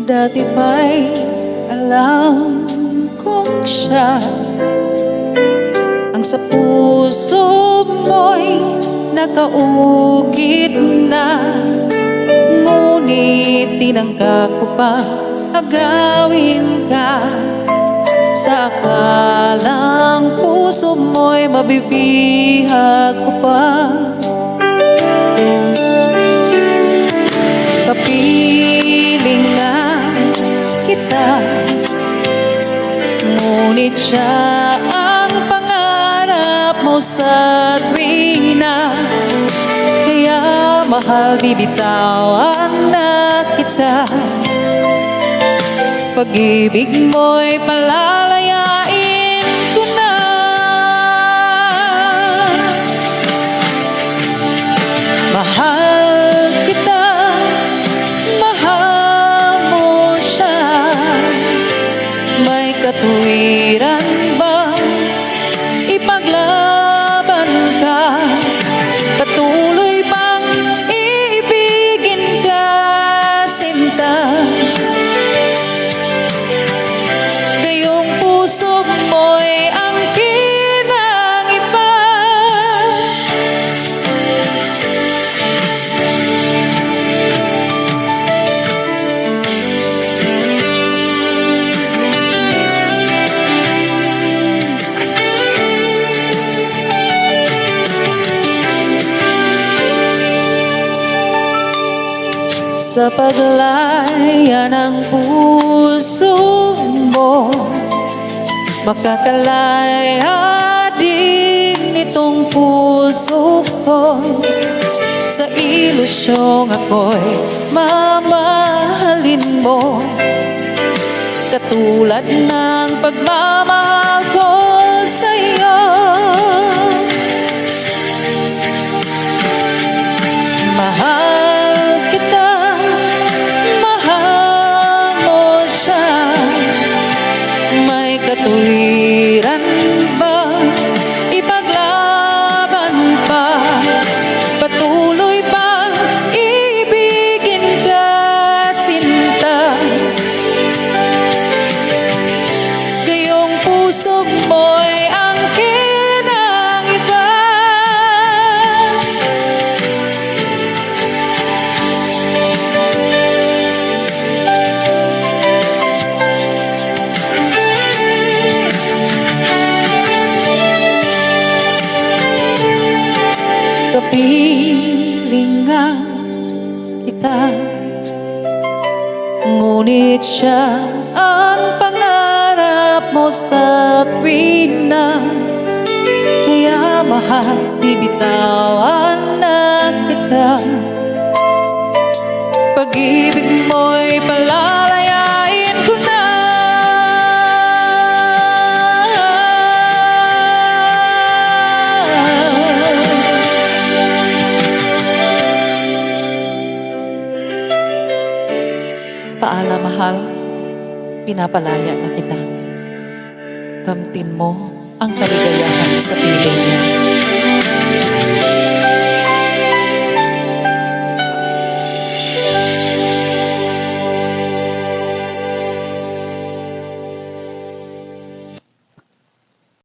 Dati pa'y alam kong siya ang sa puso mo'y nakaukit na. Ngunit tinangka ko pa agawin ka sa akalang puso mo'y mabibihag ko pa. Kapiling nga kita, ngunit siya ang pangarap mo sa tuwing na. Kaya mahal, bibitawan na kita. Pag-ibig mo'y palalayain ko na. Mahal kita, mahal mo siya. May katuwiran ba ipaglaban ka? Patuloy bang iibigin ka, sinta? Gayong puso mo'y angkin ng iba. Sa paglaya ng puso mo, makakalaya din itong puso ko. Sa ilusyong ako'y mamahalin mo, katulad ng pagmamahal ko sa'yo. Mahal kita, mahal mo siya. May katuwiran ba ipaglaban pa? Patuloy bang iibigin ka, sinta? Gayong puso mo'y angkin ng iba. Kapiling nga kita, ngunit siya ang pangarap mo sa tuwing na. Kaya mahal, bibitawan na kita. Pag-ibig mo'y palalayain ko na. Paalam, mahal, pinapalaya na kita. Kamtin mo ang kaligayahan sa piling niya.